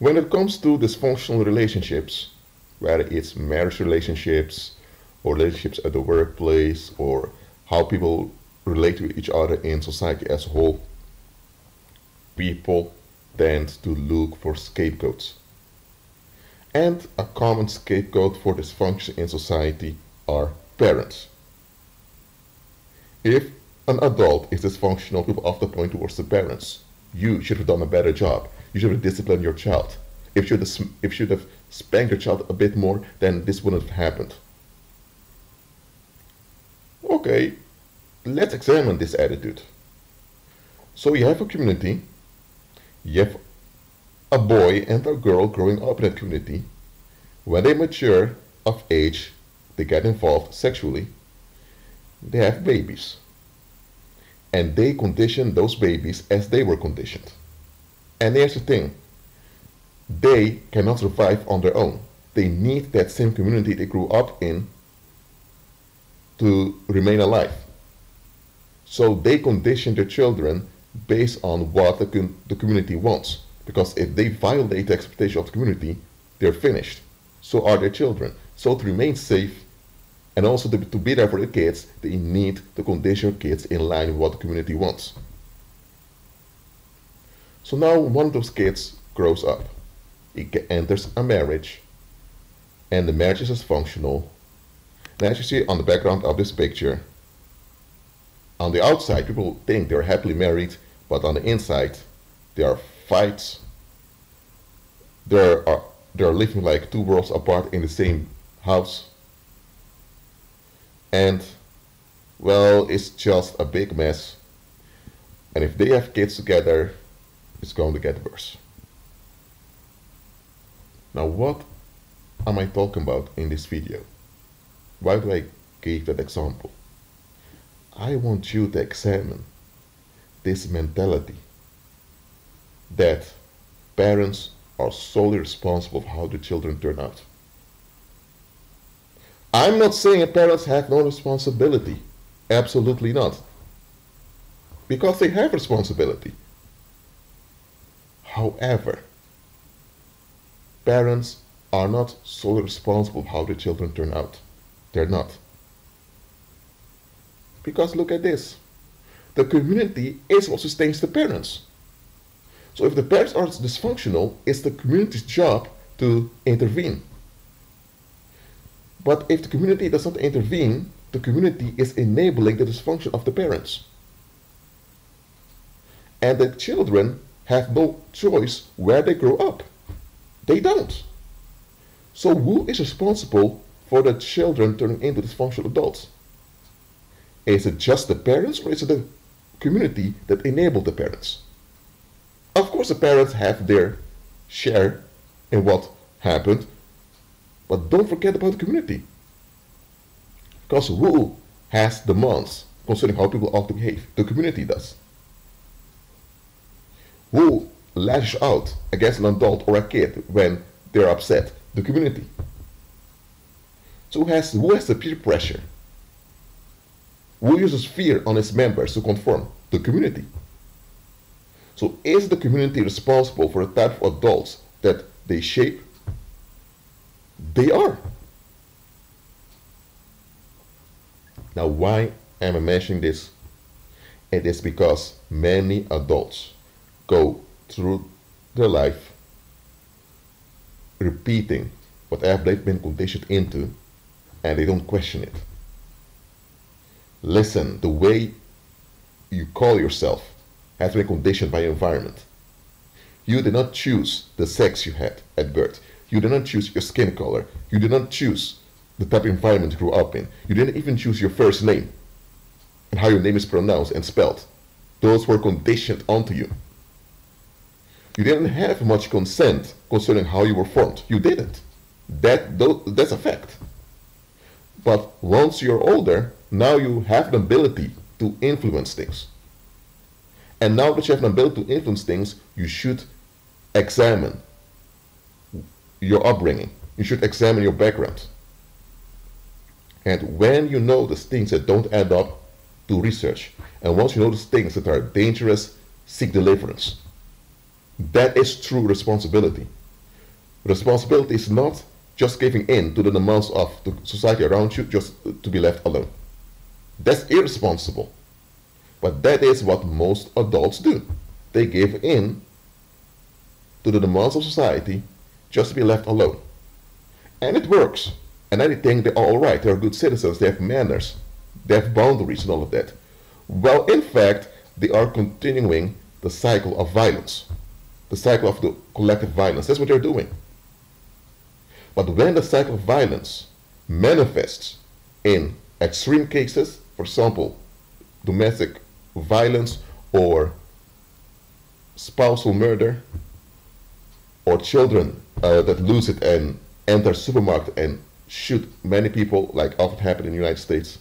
When it comes to dysfunctional relationships, whether it's marriage relationships or relationships at the workplace or how people relate to each other in society as a whole, people tend to look for scapegoats. And a common scapegoat for dysfunction in society are parents. If an adult is dysfunctional, people often point towards the parents. You should have done a better job. You should have disciplined your child. If you should have spanked your child a bit more, then this wouldn't have happened. Okay, let's examine this attitude. So you have a community, you have a boy and a girl growing up in that community. When they mature of age, they get involved sexually, they have babies. And they condition those babies as they were conditioned. And here's the thing, they cannot survive on their own. They need that same community they grew up in to remain alive. So they condition their children based on what the community wants. Because if they violate the expectation of the community, they're finished. So are their children. So to remain safe and also to be there for the kids, they need to condition kids in line with what the community wants. So now one of those kids grows up. He enters a marriage, and the marriage is dysfunctional. And as you see on the background of this picture, on the outside people think they're happily married, but on the inside there are fights. They're living like two worlds apart in the same house. And, well, it's just a big mess. And if they have kids together, it's going to get worse. Now, what am I talking about in this video? Why do I give that example? I want you to examine this mentality that parents are solely responsible for how the children turn out. I'm not saying parents have no responsibility. Absolutely not. Because they have responsibility. However, parents are not solely responsible for how the children turn out. They're not. Because look at this. The community is what sustains the parents. So if the parents are dysfunctional, it's the community's job to intervene. But if the community does not intervene, the community is enabling the dysfunction of the parents. And the children have no choice where they grow up. They don't. So who is responsible for the children turning into dysfunctional adults? Is it just the parents, or is it the community that enabled the parents? Of course the parents have their share in what happened, but don't forget about the community. Because who has demands concerning how people ought to behave? The community does. Who lashes out against an adult or a kid when they're upset? The community. So who has the peer pressure? Who uses fear on its members to conform? The community. So is the community responsible for the type of adults that they shape? They are. Now, why am I mentioning this? It is because many adults go through their life repeating whatever they've been conditioned into, and they don't question it. Listen, the way you call yourself has been conditioned by your environment. You did not choose the sex you had at birth. You did not choose your skin color. You did not choose the type of environment you grew up in. You didn't even choose your first name and how your name is pronounced and spelled. Those were conditioned onto you. You didn't have much consent concerning how you were formed. You didn't. That's a fact. But once you're older, now you have an ability to influence things. And now that you have an ability to influence things, you should examine your upbringing. You should examine your background. And when you notice things that don't add up, do research. And once you notice things that are dangerous, seek deliverance. That is true responsibility. Responsibility is not just giving in to the demands of the society around you just to be left alone. That's irresponsible. But that is what most adults do. They give in to the demands of society just to be left alone. And it works. And they think they're all right. They're good citizens. They have manners. They have boundaries and all of that. Well, in fact, they are continuing the cycle of violence. The cycle of the collective violence. That's what they're doing. But when the cycle of violence manifests in extreme cases, for example, domestic violence or spousal murder, or children that lose it and enter a supermarket and shoot many people, like often happen in the United States.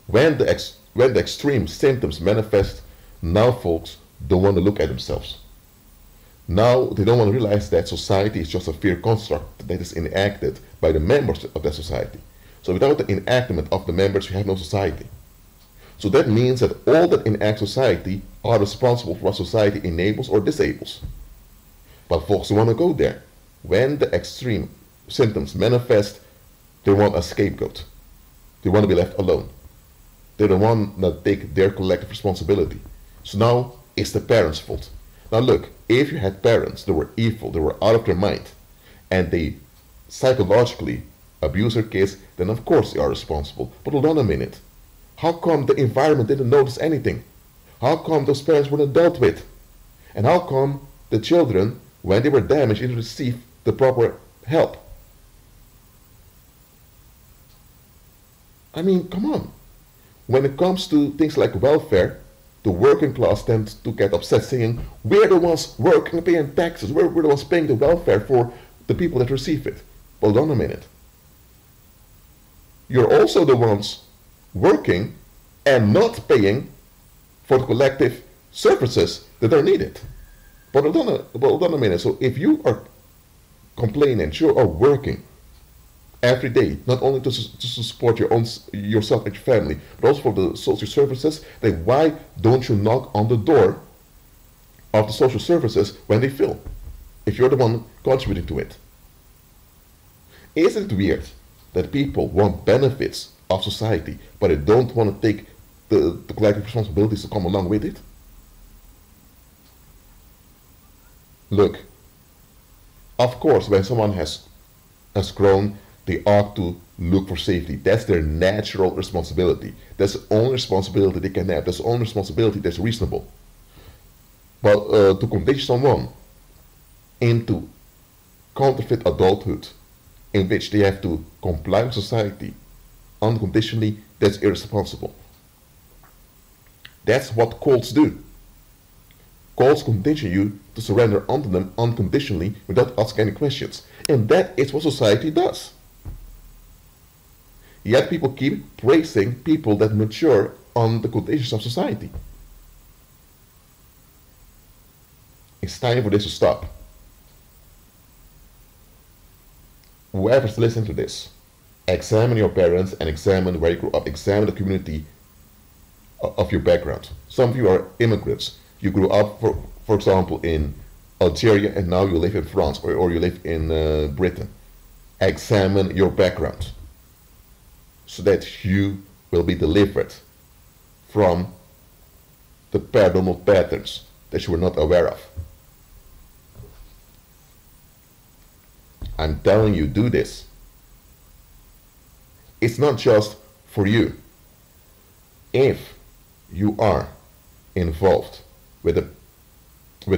When the extreme symptoms manifest, now folks don't want to look at themselves. Now they don't want to realize that society is just a fear construct that is enacted by the members of that society. So without the enactment of the members, you have no society. So that means that all that enact society are responsible for what society enables or disables. But folks don't want to go there. When the extreme symptoms manifest, they want a scapegoat. They want to be left alone. They don't want to take their collective responsibility. So now it's the parents' fault. Now look, if you had parents that were evil, they were out of their mind, and they psychologically abuse their kids, then of course they are responsible. But hold on a minute. How come the environment didn't notice anything? How come those parents weren't dealt with? And how come the children, when they were damaged, didn't receive the proper help? I mean, come on. When it comes to things like welfare, the working class tends to get upset saying, we're the ones working and paying taxes, we're the ones paying the welfare for the people that receive it. Hold on a minute. You're also the ones working and not paying for the collective services that are needed. But hold on a minute. So if you are complaining, you are working every day, not only to support yourself and your family, but also for the social services, then why don't you knock on the door of the social services when they fill, if you're the one contributing to it? Isn't it weird that people want benefits of society, but they don't want to take the collective responsibilities to come along with it? Look, of course, when someone has grown, they ought to look for safety. That's their natural responsibility. That's the only responsibility they can have. That's the only responsibility that's reasonable. But to condition someone into counterfeit adulthood, in which they have to comply with society unconditionally, that's irresponsible. That's what cults do. Cults condition you to surrender unto them unconditionally without asking any questions. And that is what society does. Yet people keep praising people that mature on the conditions of society. It's time for this to stop. Whoever's listening to this, examine your parents and examine where you grew up. Examine the community of your background. Some of you are immigrants. You grew up, for example, in Algeria, and now you live in France, or you live in Britain. Examine your background so that you will be delivered from the paranormal patterns that you were not aware of. I'm telling you, do this. It's not just for you. If you are involved with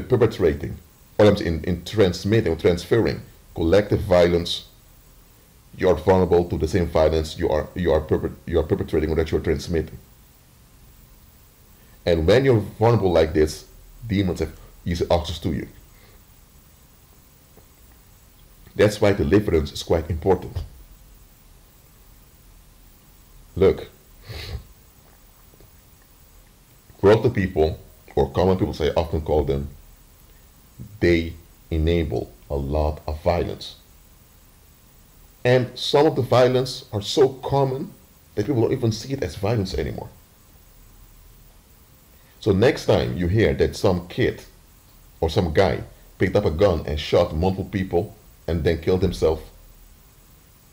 perpetrating, or in transmitting or transferring collective violence, you are vulnerable to the same violence you are perpetrating or that you are transmitting. And when you're vulnerable like this, demons have easy access to you. That's why deliverance is quite important. Look, worldly people, or common people, say, often call them, they enable a lot of violence. And some of the violence are so common that people don't even see it as violence anymore. So next time you hear that some kid or some guy picked up a gun and shot multiple people and then killed himself.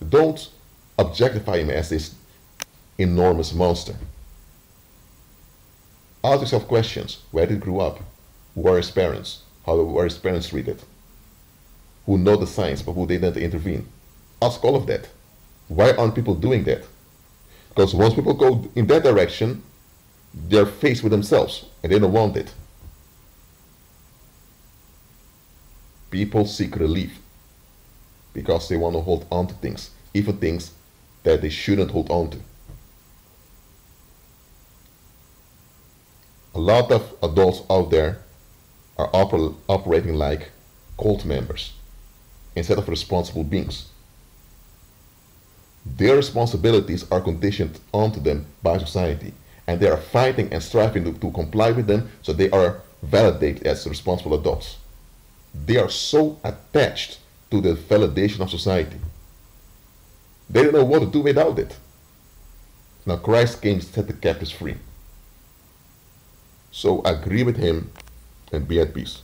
Don't objectify him as this enormous monster. Ask yourself questions. Where did he grow up? Who are his parents? How were his parents treated? Who know the signs but who didn't intervene? Ask all of that. Why aren't people doing that? Because once people go in that direction, they're faced with themselves and they don't want it. People seek relief because they want to hold on to things, even things that they shouldn't hold on to. A lot of adults out there are operating like cult members instead of responsible beings. Their responsibilities are conditioned onto them by society, and they are fighting and striving to comply with them so they are validated as responsible adults. They are so attached to the validation of society. They don't know what to do without it. Now Christ came to set the captives free. So agree with him and be at peace.